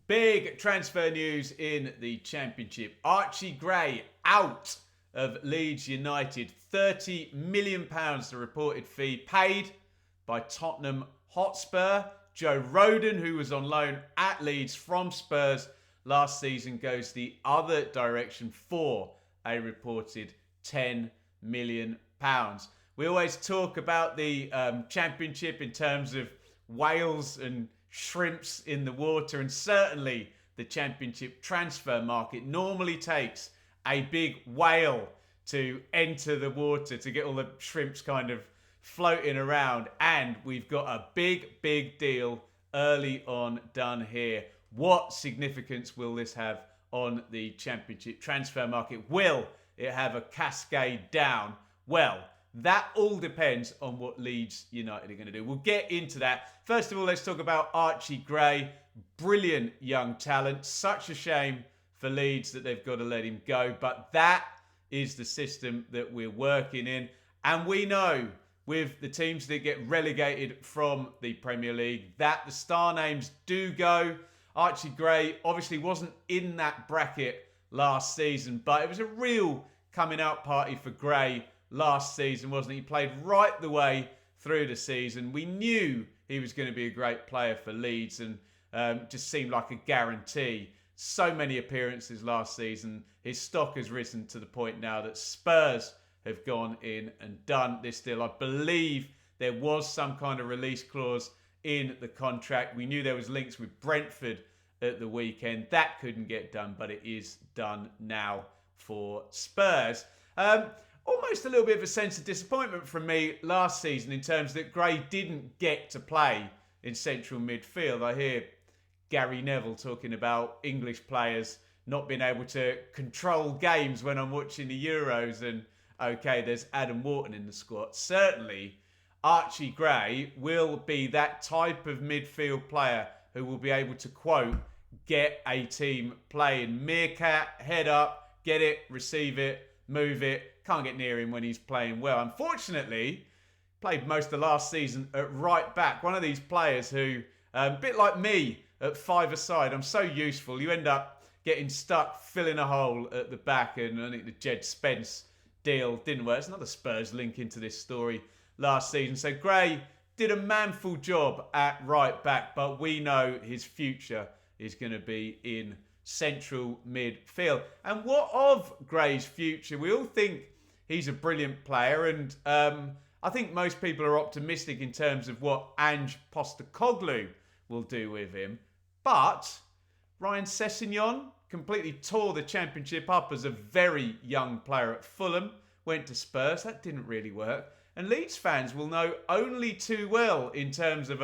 Big transfer news in the Championship. Archie Gray out of Leeds United. £30 million the reported fee paid by Tottenham Hotspur. Joe Rodon, who was on loan at Leeds from Spurs last season, goes the other direction for a reported £10 million. We always talk about the Championship in terms of whales and shrimps in the water, and certainly the Championship transfer market normally takes a big whale to enter the water to get all the shrimps kind of floating around, and we've got a big deal early on done here. What significance will this have on the Championship transfer market? Will it have a cascade down? Well, that all depends on what Leeds United are going to do. We'll get into that. First of all, let's talk about Archie Gray. Brilliant young talent. Such a shame for Leeds that they've got to let him go. But that is the system that we're working in. And we know with the teams that get relegated from the Premier League that the star names do go. Archie Gray obviously wasn't in that bracket last season, but it was a real coming out party for Gray last season, wasn't it? He played right the way through the season. We knew he was going to be a great player for Leeds, and just seemed like a guarantee. So many appearances last season. His stock has risen to the point now that Spurs have gone in and done this deal. I believe there was some kind of release clause in the contract. We knew there was links with Brentford at the weekend. That couldn't get done, but it is done now for Spurs. Almost a little bit of a sense of disappointment from me last season in terms that Gray didn't get to play in central midfield. I hear Gary Neville talking about English players not being able to control games when I'm watching the Euros, and okay, there's Adam Wharton in the squad. Certainly, Archie Gray will be that type of midfield player who will be able to, quote, get a team playing. Meerkat, head up, get it, receive it, move it. Can't get near him when he's playing well. Unfortunately, played most of last season at right back. One of these players who, a bit like me at five-a-side, I'm so useful. You end up getting stuck filling a hole at the back, and I think the Jed Spence deal didn't work. It's another Spurs link into this story last season. So Gray did a manful job at right back, but we know his future is going to be in central midfield. And what of Gray's future? We all think he's a brilliant player, and I think most people are optimistic in terms of what Ange Postecoglou will do with him. But Ryan Sessegnon completely tore the Championship up as a very young player at Fulham, went to Spurs. That didn't really work. And Leeds fans will know only too well in terms of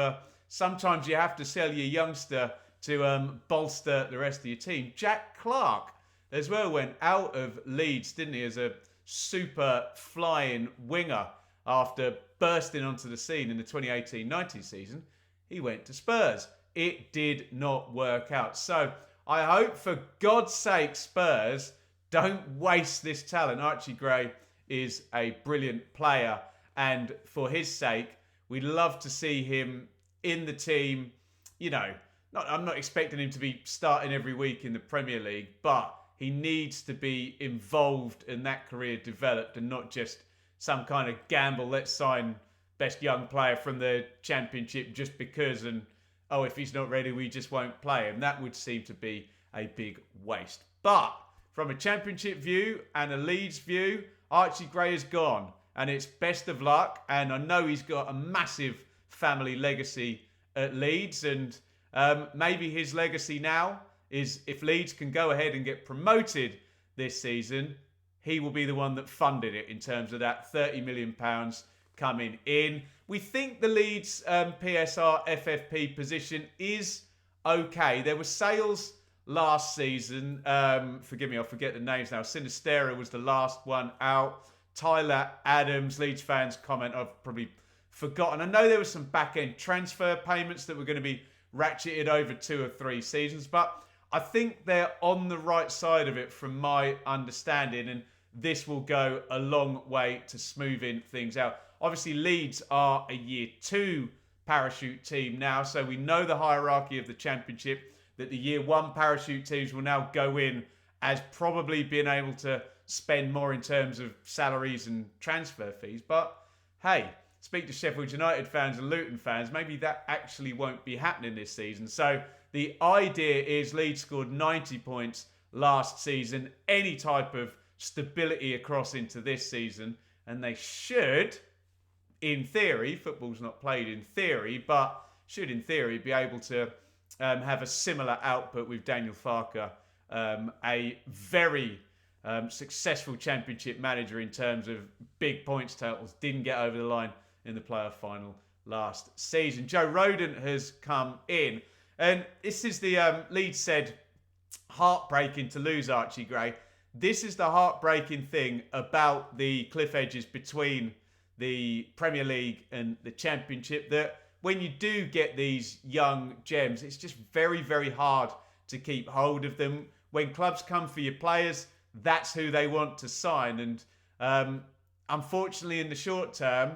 sometimes you have to sell your youngster to bolster the rest of your team. Jack Clarke as well went out of Leeds, didn't he, as a super flying winger after bursting onto the scene in the 2018-19 season. He went to Spurs. It did not work out. So I hope, for God's sake, Spurs don't waste this talent. Archie Gray is a brilliant player, and for his sake, we'd love to see him in the team. I'm not expecting him to be starting every week in the Premier League, but he needs to be involved in that career developed, and not just some kind of gamble. Let's sign best young player from the Championship just because, and if he's not ready, we just won't play him. That would seem to be a big waste. But from a Championship view and a Leeds view, Archie Gray is gone, and it's best of luck. And I know he's got a massive family legacy at Leeds, and maybe his legacy now is, if Leeds can go ahead and get promoted this season, he will be the one that funded it in terms of that £30 million coming in. We think the Leeds PSR FFP position is okay. There were sales last season. Forgive me, I forget the names now. Sinistera was the last one out. Tyler Adams, Leeds fans comment I've probably forgotten. I know there were some back-end transfer payments that were going to be ratcheted over 2 or 3 seasons, but I think they're on the right side of it from my understanding, and this will go a long way to smoothing things out. Obviously, Leeds are a Year 2 parachute team now, so we know the hierarchy of the Championship. that the year one parachute teams will now go in as probably being able to spend more in terms of salaries and transfer fees. But hey, speak to Sheffield United fans and Luton fans, maybe that actually won't be happening this season. So the idea is Leeds scored 90 points last season, any type of stability across into this season, and they should, in theory, football's not played in theory, but should in theory be able to have a similar output with Daniel Farke, a very successful championship manager in terms of big points totals, didn't get over the line in the playoff final last season. Joe Rodon has come in, and this is the Leeds said heartbreaking to lose Archie Gray. This is the heartbreaking thing about the cliff edges between the Premier League and the Championship, that when you do get these young gems, it's just very, very hard to keep hold of them. When clubs come for your players, that's who they want to sign. And unfortunately, in the short term,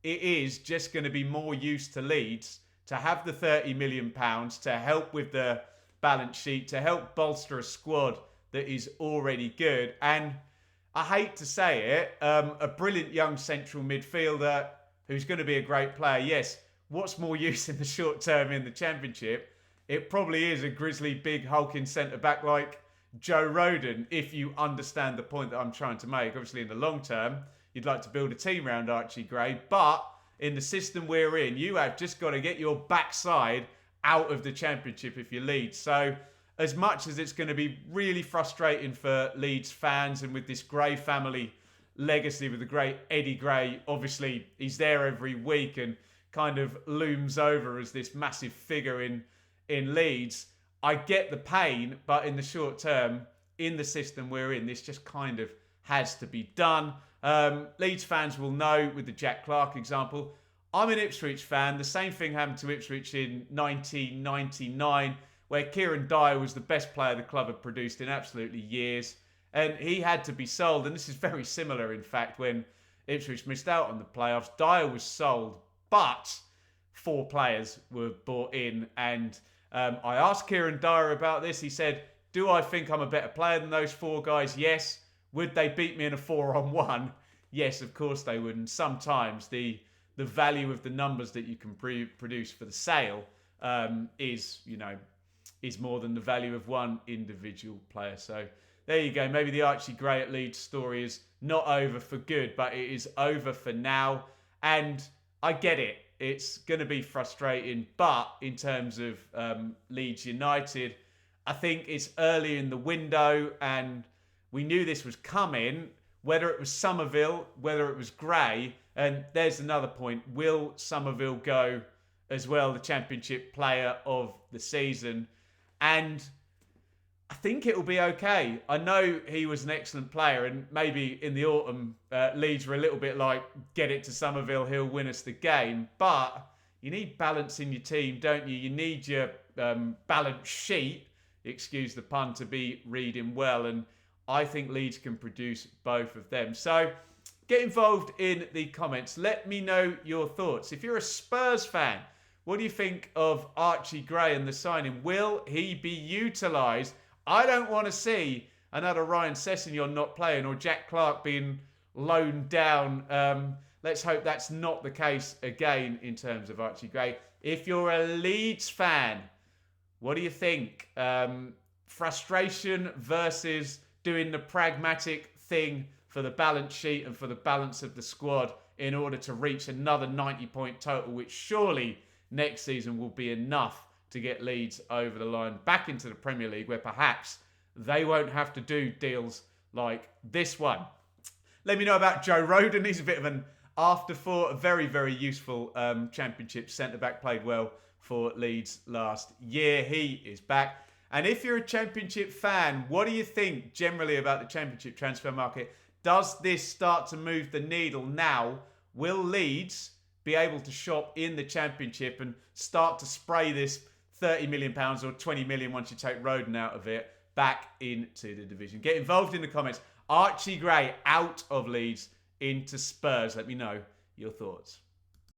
it is just going to be more use to Leeds to have the £30 million to help with the balance sheet, to help bolster a squad that is already good. And I hate to say it, a brilliant young central midfielder who's going to be a great player. Yes, what's more use in the short term in the Championship? It probably is a grizzly, big, hulking centre-back like Joe Rodon, if you understand the point that I'm trying to make. Obviously, in the long term, you'd like to build a team around Archie Gray, but in the system we're in, you have just got to get your backside out of the Championship if you lead. So as much as it's going to be really frustrating for Leeds fans, and with this Gray family legacy with the great Eddie Gray, obviously he's there every week and kind of looms over as this massive figure in Leeds. I get the pain, but in the short term, in the system we're in, this just kind of has to be done. Leeds fans will know with the Jack Clarke example. I'm an Ipswich fan. The same thing happened to Ipswich in 1999, where Kieran Dyer was the best player the club had produced in absolutely years. And he had to be sold. And this is very similar, in fact, when Ipswich missed out on the playoffs. Dyer was sold, but 4 players were bought in. And I asked Kieran Dyer about this. He said, do I think I'm a better player than those 4 guys? Yes. Would they beat me in a 4-on-1? Yes, of course they would. And sometimes the value of the numbers that you can produce for the sale is more than the value of one individual player. So there you go. Maybe the Archie Gray at Leeds story is not over for good, but it is over for now. And I get it. It's going to be frustrating. But in terms of Leeds United, I think it's early in the window, and we knew this was coming, whether it was Somerville, whether it was Gray. And there's another point. Will Somerville go as well, the Championship player of the season? And I think it'll be okay. I know he was an excellent player, and maybe in the autumn, Leeds were a little bit like, get it to Somerville, he'll win us the game. But you need balance in your team, don't you? You need your balance sheet, excuse the pun, to be reading well. And I think Leeds can produce both of them. So get involved in the comments. Let me know your thoughts. If you're a Spurs fan, what do you think of Archie Gray and the signing? Will he be utilised? I don't want to see another Ryan Sessegnon not playing, or Jack Clarke being loaned down. Let's hope that's not the case again in terms of Archie Gray. If you're a Leeds fan, what do you think? Frustration versus doing the pragmatic thing for the balance sheet and for the balance of the squad in order to reach another 90-point total, which surely next season will be enough to get Leeds over the line back into the Premier League, where perhaps they won't have to do deals like this one. Let me know about Joe Rodon. He's a bit of an afterthought, a very, very useful Championship centre-back, played well for Leeds last year. He is back. And if you're a Championship fan, what do you think generally about the Championship transfer market? Does this start to move the needle now? Will Leeds be able to shop in the Championship and start to spray this £30 million or 20 million once you take Rodon out of it back into the division? Get involved in the comments. Archie Gray out of Leeds into Spurs. Let me know your thoughts.